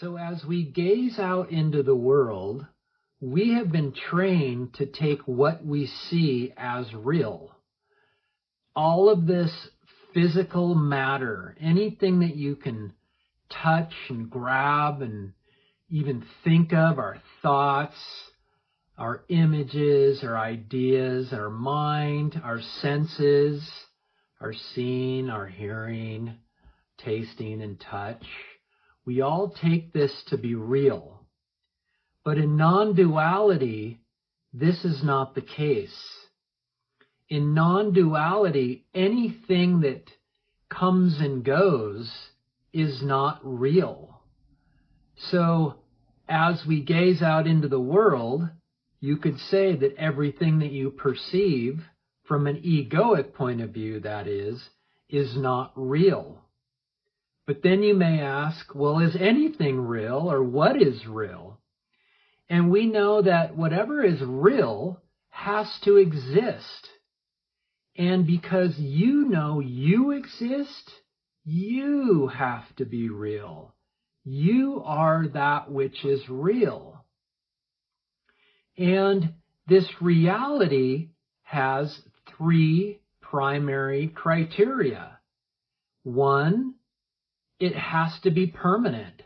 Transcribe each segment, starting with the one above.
So as we gaze out into the world, we have been trained to take what we see as real. All of this physical matter, anything that you can touch and grab and even think of, our thoughts, our images, our ideas, our mind, our senses, our seeing, our hearing, tasting, and touch. We all take this to be real. But in non-duality, this is not the case. In non-duality, anything that comes and goes is not real. So as we gaze out into the world, you could say that everything that you perceive, from an egoic point of view that is not real. But then you may ask, well, is anything real, or what is real? And we know that whatever is real has to exist. And because you know you exist, you have to be real. You are that which is real. And this reality has three primary criteria. One, it has to be permanent.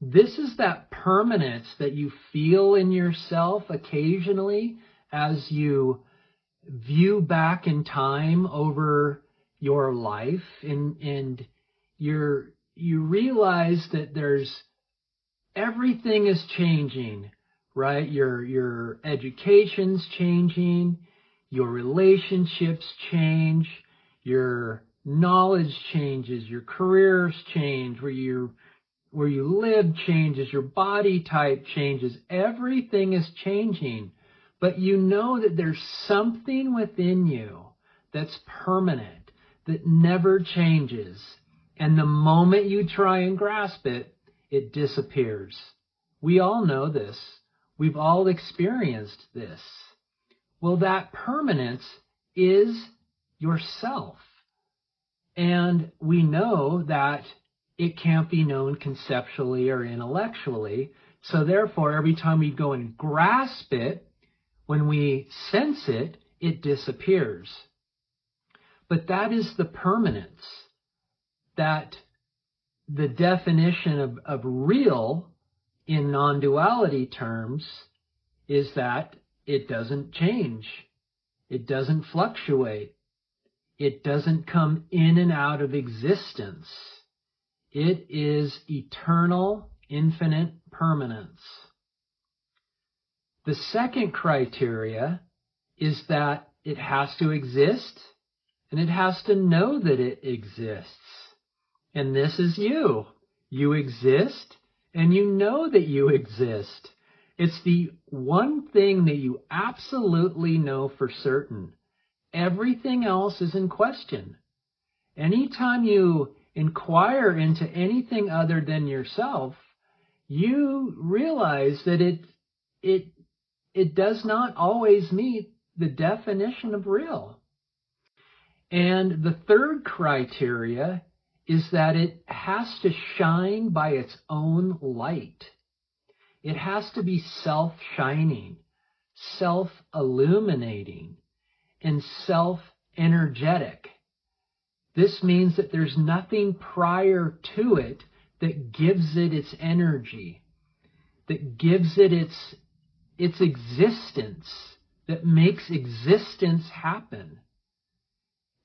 This is that permanence that you feel in yourself occasionally as you view back in time over your life, and you realize that everything is changing, right? Your education's changing, your relationships change, your knowledge changes, your careers change, where you live changes, your body type changes, everything is changing. But you know that there's something within you that's permanent, that never changes. And the moment you try and grasp it, it disappears. We all know this. We've all experienced this. Well, that permanence is yourself. And we know that it can't be known conceptually or intellectually. So therefore, every time we go and grasp it, when we sense it, it disappears. But that is the permanence. That the definition of real in non-duality terms is that it doesn't change. It doesn't fluctuate. It doesn't come in and out of existence. It is eternal, infinite permanence. The second criteria is that it has to exist, and it has to know that it exists. And this is you. You exist, and you know that you exist. It's the one thing that you absolutely know for certain. Everything else is in question. Anytime you inquire into anything other than yourself, you realize that it does not always meet the definition of real. And the third criteria is that it has to shine by its own light. It has to be self-shining, self-illuminating, and self-energetic. This means that there's nothing prior to it that gives it its energy, that gives it its existence, that makes existence happen.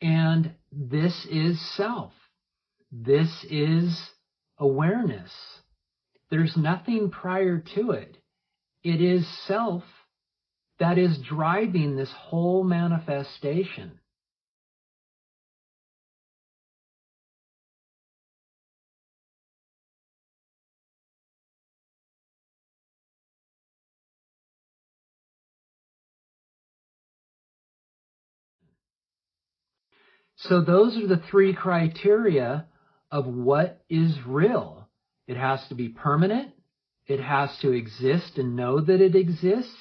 And this is self. This is awareness. There's nothing prior to it. It is self that is driving this whole manifestation. So those are the three criteria of what is real. It has to be permanent, it has to exist and know that it exists,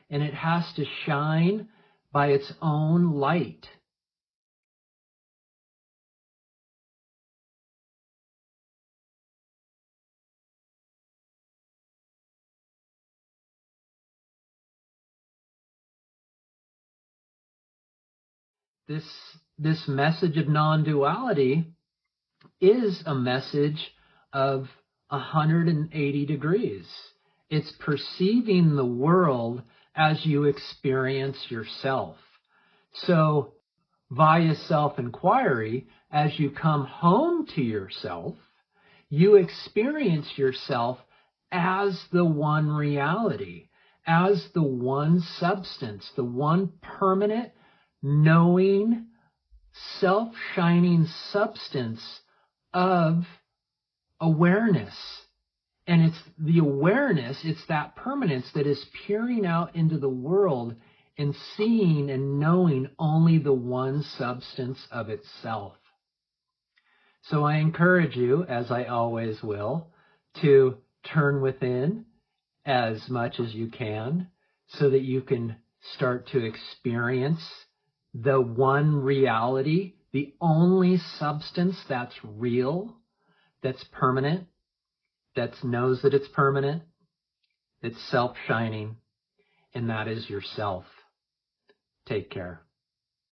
and it has to shine by its own light. this message of non-duality is a message of 180 degrees. It's perceiving the world as you experience yourself. So via self-inquiry, as you come home to yourself, you experience yourself as the one reality, as the one substance, the one permanent, knowing, self-shining substance of awareness. And it's the awareness, it's that permanence that is peering out into the world and seeing and knowing only the one substance of itself. So I encourage you, as I always will, to turn within as much as you can so that you can start to experience the one reality, the only substance that's real, that's permanent, that knows that it's permanent, that's self-shining, and that is yourself. Take care.